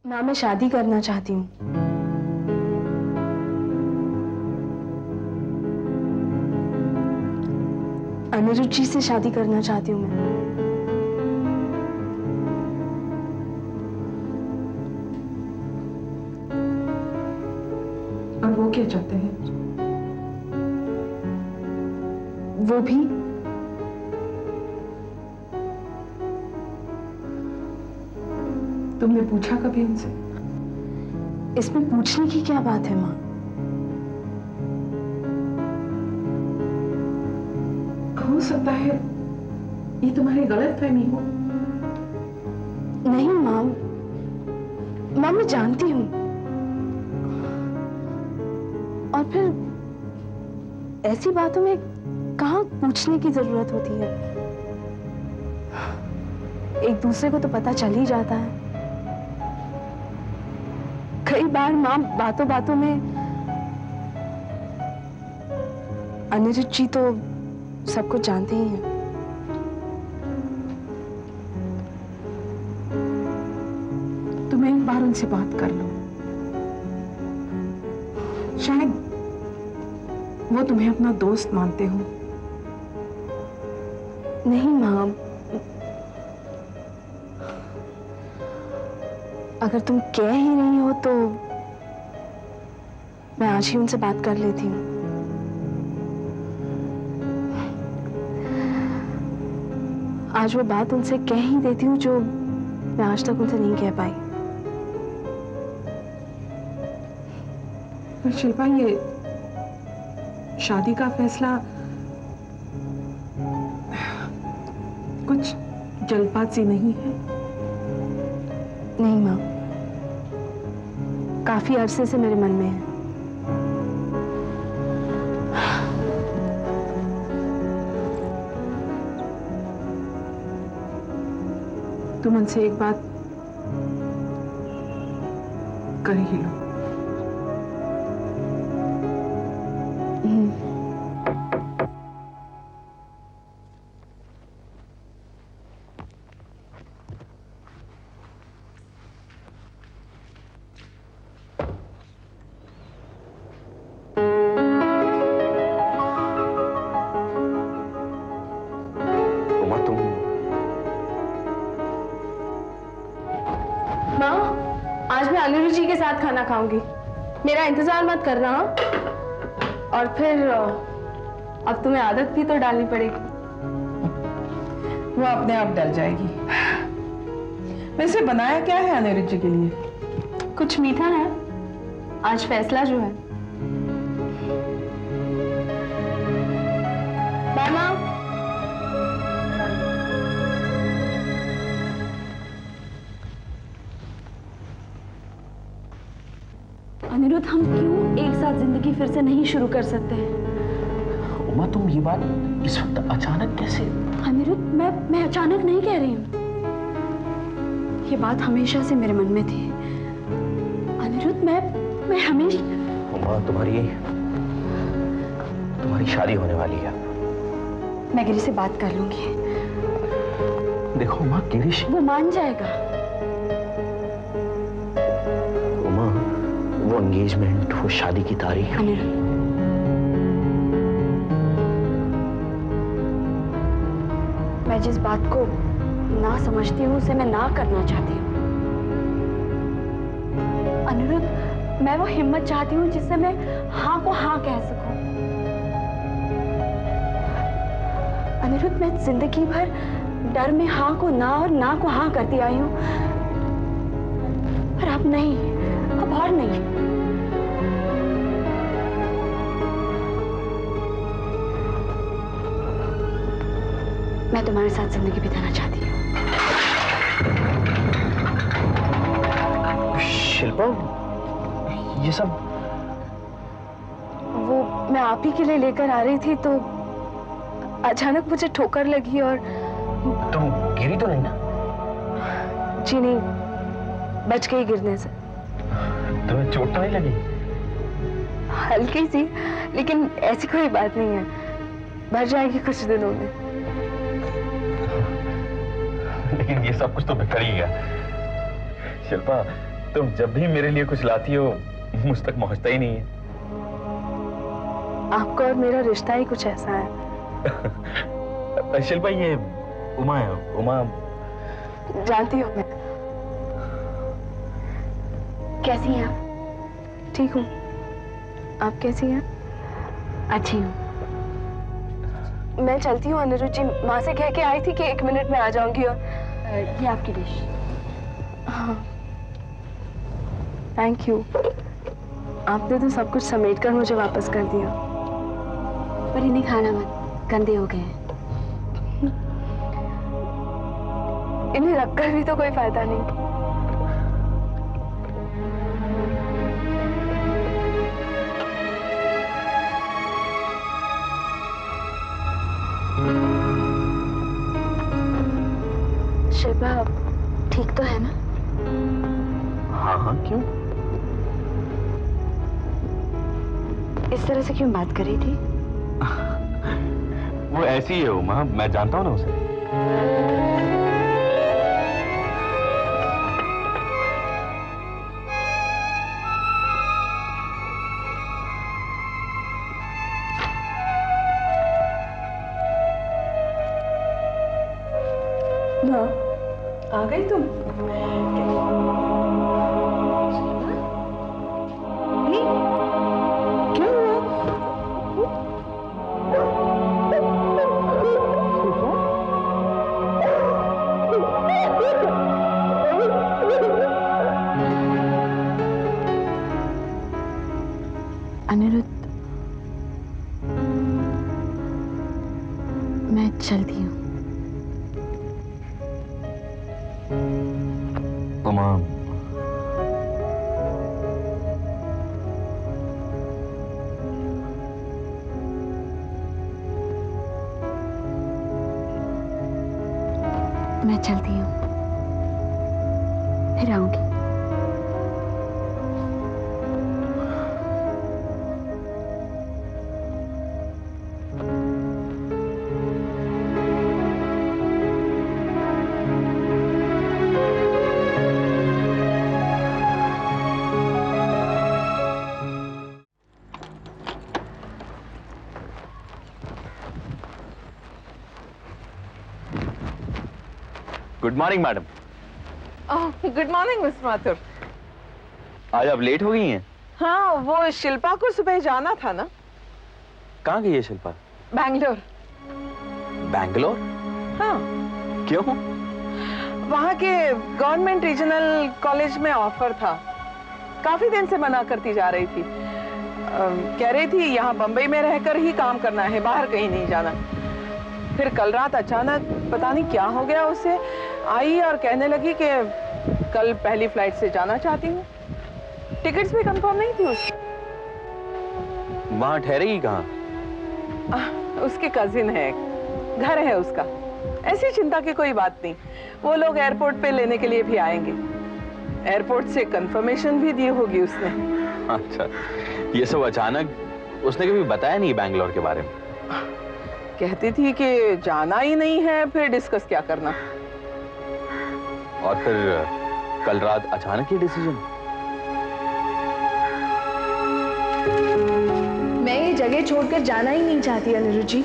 माँ, मैं शादी करना चाहती हूँ। अनिरुद्ध जी से शादी करना चाहती हूँ मैं। और वो क्या चाहते हैं? वो भी तुमने पूछा कभी उनसे? इसमें पूछने की क्या बात है माँ? हो सकता है ये तुम्हारी गलतफहमी हो। नहीं माँ, माँ मैं जानती हूँ। और फिर ऐसी बातों में कहाँ पूछने की जरूरत होती है? एक दूसरे को तो पता चल ही जाता है। कई बार माँ बातों बातों में अनिरुद्ध जी तो सब कुछ जानते ही हैं। तुम एक बार उनसे बात कर लो, शायद वो तुम्हें अपना दोस्त मानते हो। नहीं माँ, अगर तुम कह ही रही हो तो मैं आज ही उनसे बात कर लेती हूँ। आज वो बात उनसे कह ही देती हूँ जो मैं आज तक उनसे नहीं कह पाई। पर शिल्पा, ये शादी का फैसला कुछ जल्दबाजी नहीं है? नहीं माँ, काफी अरसे से मेरे मन में है। तुम उनसे एक बात कर ही लो। माँ, आज मैं अनिरुद्ध जी के साथ खाना खाऊंगी। मेरा इंतजार मत करना। हाँ? और फिर अब तुम्हें आदत भी तो डालनी पड़ेगी। वो अपने आप डल जाएगी। वैसे बनाया क्या है अनिरुद्ध जी के लिए? कुछ मीठा है। आज फैसला जो है। बाय माँ। अनिरुद्ध, हम क्यों एक साथ जिंदगी फिर से नहीं शुरू कर सकते हैं? उमा, तुम ये बात इस वक्त अचानक कैसे? अनिरुद्ध, मैं अचानक नहीं कह रही हूँ। ये बात हमेशा से मेरे मन में थी। अनिरुद्ध, मैं हमेशा। उमा, तुम्हारी शादी होने वाली है। मैं गिरी से बात कर लूंगी। देखो उमा, गिरीश वो मान जाएगा। उमा, वो एंगेजमेंट, वो शादी की तारीख। अनिरुद्ध, मैं जिस बात को ना समझती हूँ उसे मैं ना करना चाहती हूँ। अनिरुद्ध, मैं वो हिम्मत चाहती हूँ जिससे मैं हाँ को हाँ कह सकूं। अनिरुद्ध, मैं जिंदगी भर डर में हाँ को ना और ना को हाँ करती आई हूँ, पर अब नहीं, अब और नहीं। मैं तुम्हारे साथ जिंदगी बिताना चाहती हूँ। शिल्पा, ये सब वो मैं आप ही के लिए लेकर आ रही थी तो अचानक मुझे ठोकर लगी और तुम गिरी तो नहीं ना? जी नहीं, बच गई गिरने से। तुम्हें चोट तो नहीं लगी? हल्की सी, लेकिन ऐसी कोई बात नहीं है, भर जाएगी कुछ दिनों में। लेकिन ये सब कुछ तो बिखर ही गया। शिल्पा, तुम जब भी मेरे लिए कुछ लाती हो मुझ तक पहुंचता ही नहीं है। आपका और मेरा रिश्ता ही कुछ ऐसा है। शिल्पा, ये उमा है। उमा जानती हूँ मैं। कैसी हैं आप? ठीक हूँ, आप कैसी हैं? अच्छी हूँ। मैं चलती हूँ अनिरुद्ध जी, माँ से कह के आई थी कि 1 मिनट में आ जाऊंगी। और ये आपकी डिश। हाँ, थैंक यू। आपने तो सब कुछ समेट कर मुझे वापस कर दिया। पर इन्हें खाना मत, गंदे हो गए हैं। इन्हें रखकर भी तो कोई फायदा नहीं। शिल्पा ठीक तो है ना? हाँ हाँ, क्यों? इस तरह से क्यों बात कर रही थी? वो ऐसी ही है उमा, मैं जानता हूँ ना उसे। माँ, आ गई तुम? क्या हुआ? अनिरुद्ध, मैं चलती हूँ। उमा, मैं चलती हूँ, फिर आऊंगी। Good morning madam. Good morning miss Mathur. आज आप लेट हो गई हैं। हाँ, वो शिल्पा को सुबह जाना था ना। कहाँ गई है शिल्पा? बैंगलोर। बैंगलोर? हाँ, क्यों? वहाँ के गवर्नमेंट रीजनल कॉलेज में ऑफर था। काफी दिन से मना करती जा रही थी। कह रही थी यहाँ बंबई में रहकर ही काम करना है, बाहर कहीं नहीं जाना। फिर कल रात अचानक पता नहीं क्या हो गया उसे, आई और कहने लगी कि कल पहली फ्लाइट से जाना चाहती हूँ। टिकट्स भी कंफर्म नहीं थी उसकी। वहाँ ठहरेगी कहाँ? उसकी कजिन है, घर है उसका। ऐसी चिंता की कोई बात नहीं, वो लोग एयरपोर्ट पे लेने के लिए भी आएंगे। एयरपोर्ट से कंफर्मेशन भी दी होगी उसने। अच्छा, ये सब अचानक? उसने कभी बताया नहीं बैंगलोर के बारे में? कहती थी कि जाना ही नहीं है, फिर डिस्कस क्या करना। और फिर कल रात अचानक ही डिसीजन? मैं ये जगह छोड़कर जाना ही नहीं चाहती अनिरुद्ध जी।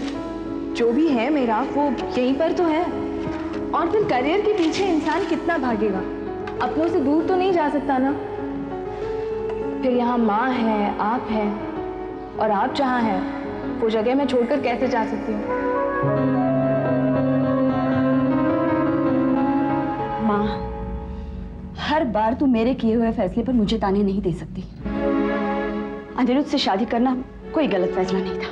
जो भी है मेरा वो यहीं पर तो है। और फिर करियर के पीछे इंसान कितना भागेगा, अपनों से दूर तो नहीं जा सकता ना। फिर यहाँ माँ है, आप है, और आप जहाँ हैं वो जगह मैं छोड़कर कैसे जा सकती हूँ? माँ, हर बार तू मेरे किए हुए फैसले पर मुझे ताने नहीं दे सकती। अनिरुद्ध से शादी करना कोई गलत फैसला नहीं था।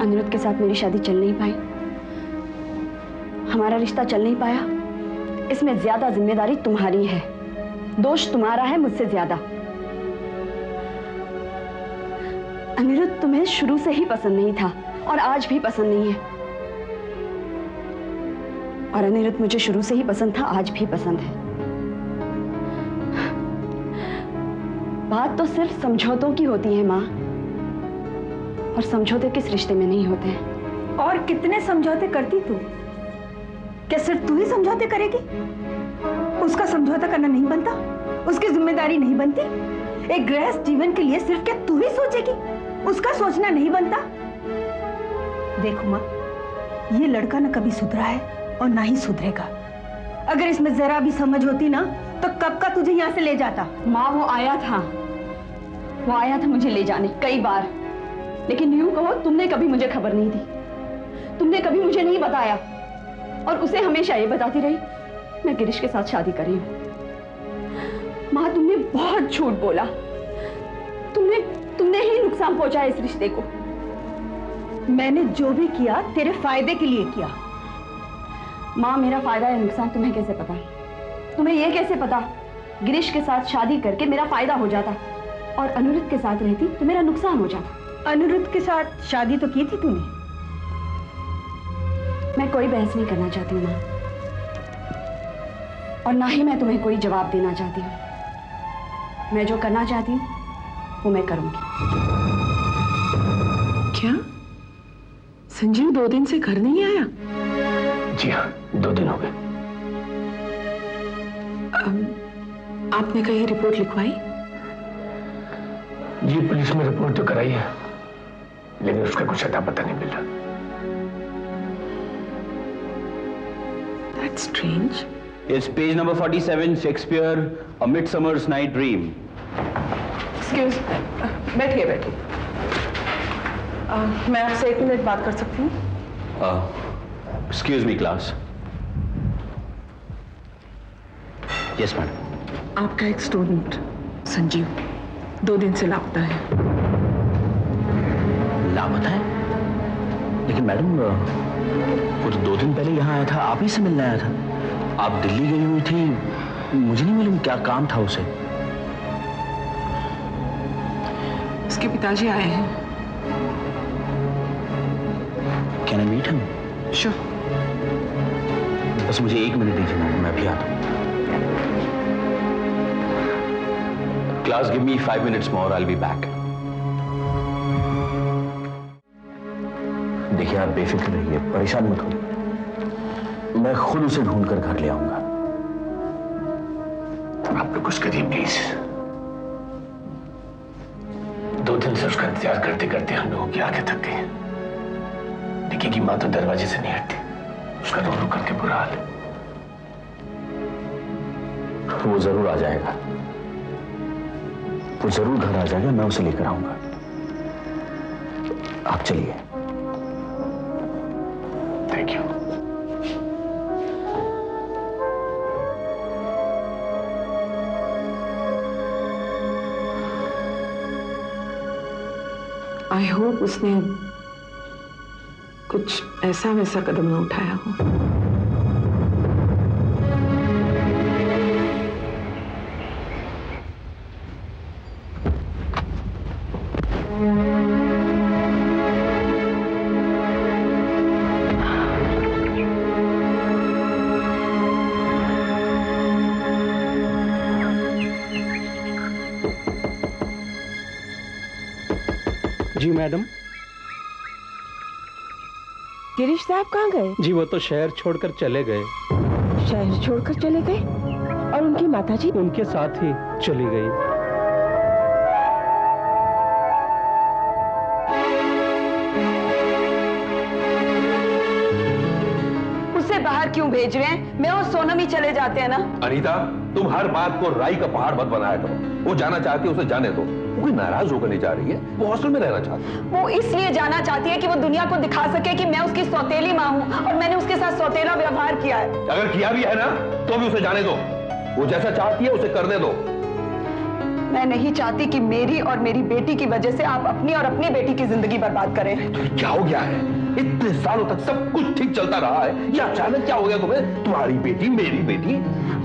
अनिरुद्ध के साथ मेरी शादी चल नहीं पाई, हमारा रिश्ता चल नहीं पाया। इसमें ज्यादा जिम्मेदारी तुम्हारी है, दोष तुम्हारा है मुझसे ज्यादा। अनिरुद्ध तुम्हें शुरू से ही पसंद नहीं था और आज भी पसंद नहीं है। और अनिरुद्ध मुझे शुरू से ही पसंद था, आज भी पसंद है। बात तो सिर्फ समझौतों की होती है माँ, और समझौते किस रिश्ते में नहीं होते हैं। और कितने समझौते करती तू? क्या सिर्फ तू ही समझौते करेगी? उसका समझौता करना नहीं बनता? उसकी जिम्मेदारी नहीं बनती? एक गृहस्थ जीवन के लिए सिर्फ क्या तू ही सोचेगी? उसका सोचना नहीं बनता? देखो माँ, ये लड़का ना कभी सुधरा है और ना ही सुधरेगा। अगर इसमें जरा भी समझ होती ना तो कब का तुझे यहाँ से ले जाता। माँ वो आया था मुझे ले जाने कई बार, लेकिन यूं कहो तुमने कभी मुझे खबर नहीं दी, तुमने कभी मुझे नहीं बताया और उसे हमेशा ये बताती रही मैं गिरीश के साथ शादी कर रही हूं। माँ तुमने बहुत झूठ बोला, तुमने ही नुकसान पहुंचाया इस रिश्ते को। मैंने जो भी किया तेरे फायदे के लिए किया। माँ मेरा फायदा या नुकसान तुम्हें कैसे पता? तुम्हें यह कैसे पता गिरीश के साथ शादी करके मेरा फायदा हो जाता और अनिरुद्ध के साथ रहती तो मेरा नुकसान हो जाता? अनिरुद्ध के साथ शादी तो की थी तूने। मैं कोई बहस नहीं करना चाहती हूँ माँ, और ना ही मैं तुम्हें कोई जवाब देना चाहती हूँ। मैं जो करना चाहती हूँ वो मैं करूंगी। क्या संजीव 2 दिन से घर नहीं आया? जी हाँ, 2 दिन हो गए। आपने कहीं रिपोर्ट लिखवाई? जी पुलिस में रिपोर्ट तो कराई है, लेकिन उसका कुछ अता पता नहीं मिल रहा। That's strange. It's page number 47, Shakespeare, A Midsummer's Night Dream. Excuse, बैठिए। मैं आपसे 1 मिनट बात कर सकती हूँ? Excuse me, class. Yes, madam. आपका एक स्टूडेंट संजीव 2 दिन से लापता है। लापता है? लेकिन मैडम वो तो 2 दिन पहले यहाँ आया था, आप ही से मिलने आया था। आप दिल्ली गई हुई थी, मुझे नहीं मालूम क्या काम था उसे। उसके पिताजी आए हैं। Can I meet him? Sure. बस मुझे 1 मिनट दीजिए मैडम, मैं भी आता हूँ। Class, give me 5 minutes more, I'll be back. देखिए आप बेफिक्र रहिए, परेशान मत होइए, मैं खुद उसे ढूंढ कर घर ले आऊंगा। आप लोग कुछ करिए प्लीज। 2 दिन से उसका इंतजार करते करते हम लोगों की आंखें थक गई। देखिए कि माँ तो दरवाजे से नहीं हटती, उसका रो रो करके बुरा हाल है। वो जरूर आ जाएगा, वो जरूर घर आ जाएगा, मैं उसे लेकर आऊंगा। आप चलिए। Thank you. आई होप उसने कुछ ऐसा वैसा कदम न उठाया हो। जी मैडम। गिरीश साहब कहाँ गए? जी वो तो शहर छोड़कर चले गए। शहर छोड़कर चले गए? और उनकी माताजी? उनके साथ ही चली गई। उसे बाहर क्यों भेज रहे हैं? मैं और सोनम ही चले जाते हैं ना। अनीता, तुम हर बात को राई का पहाड़ मत बनाया करो। वो जाना चाहती है, उसे जाने दो। वो कोई नाराज होकर नहीं जा रही है, वो हॉस्टल में रहना चाहती है। वो इसलिए जाना चाहती है कि वो दुनिया को दिखा सके कि मैं उसकी सौतेली माँ हूँ और मैंने उसके साथ सौतेला व्यवहार किया है। अगर किया भी है ना, तो भी उसे जाने दो। वो जैसा चाहती है उसे करने दो। मैं नहीं चाहती कि मेरी और मेरी बेटी की वजह से आप अपनी और अपनी बेटी की जिंदगी बर्बाद करें। तो क्या हो गया है? इतने सालों तक सब कुछ ठीक चलता रहा है, या अचानक क्या हो गया तुम्हें? तुम्हारी बेटी, मेरी बेटी।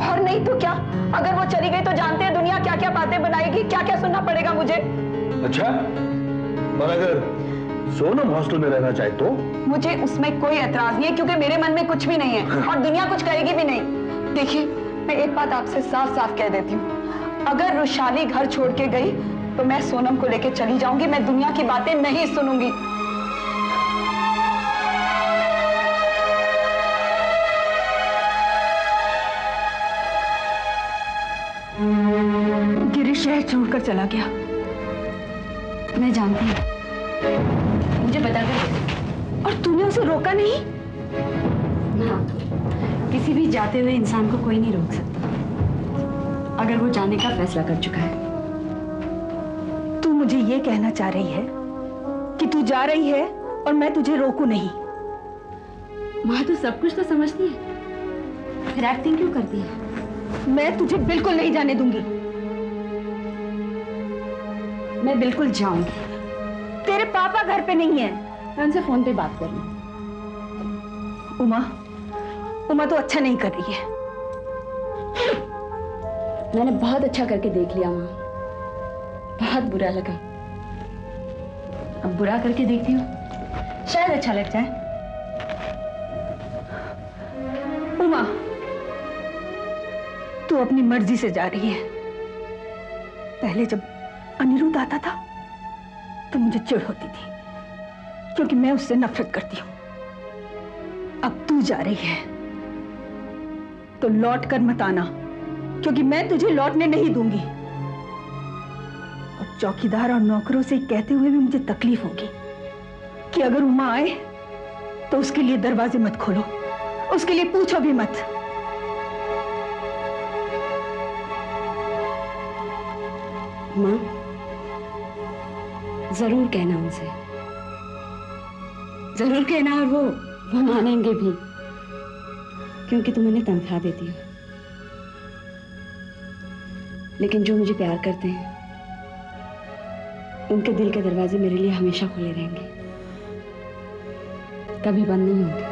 और नहीं तो क्या, अगर वो चली गई तो जानते हैं दुनिया क्या क्या बातें बनाएगी, क्या क्या सुनना पड़ेगा मुझे। अच्छा, और अगर सोनम हॉस्टल में रहना चाहे तो? मुझे उसमें कोई एतराज नहीं है, क्योंकि मेरे मन में कुछ भी नहीं है और दुनिया कुछ कहेगी भी नहीं। देखिए, मैं एक बात आपसे साफ साफ कह देती हूँ, अगर रुशाली घर छोड़ के गई तो मैं सोनम को लेके चली जाऊंगी। मैं दुनिया की बातें नहीं सुनूंगी। गिरीश शहर छोड़कर चला गया। मैं जानती हूँ, मुझे बता कर। और तूने उसे रोका नहीं? हाँ, किसी भी जाते हुए इंसान को कोई नहीं रोक सकता अगर वो जाने का फैसला कर चुका है। तू मुझे ये कहना चाह रही है कि तू जा रही है और मैं तुझे रोकू नहीं? माँ तो सब कुछ तो समझती है, फिर एक्टिंग क्यों करती है? मैं तुझे बिल्कुल नहीं जाने दूंगी। मैं बिल्कुल जाऊंगी। तेरे पापा घर पे नहीं है। मैं उनसे फोन पे बात कर लूं। उमा तो अच्छा नहीं कर रही है। मैंने बहुत अच्छा करके देख लिया माँ, बहुत बुरा लगा। अब बुरा करके देखती हूँ, शायद अच्छा लग जाए। उमा, तू अपनी मर्जी से जा रही है। पहले जब अनिरुद्ध आता था तो मुझे चिढ़ होती थी क्योंकि मैं उससे नफरत करती हूं। अब तू जा रही है तो लौट कर मत आना, क्योंकि मैं तुझे लौटने नहीं दूंगी। और चौकीदार और नौकरों से कहते हुए भी मुझे तकलीफ होगी कि अगर उमा आए तो उसके लिए दरवाजे मत खोलो, उसके लिए पूछो भी मत। माँ, जरूर कहना उनसे, जरूर कहना, और वो मानेंगे भी, क्योंकि तुम उन्हें तनख्वाह देती हो। लेकिन जो मुझे प्यार करते हैं उनके दिल के दरवाजे मेरे लिए हमेशा खुले रहेंगे, कभी बंद नहीं होंगे।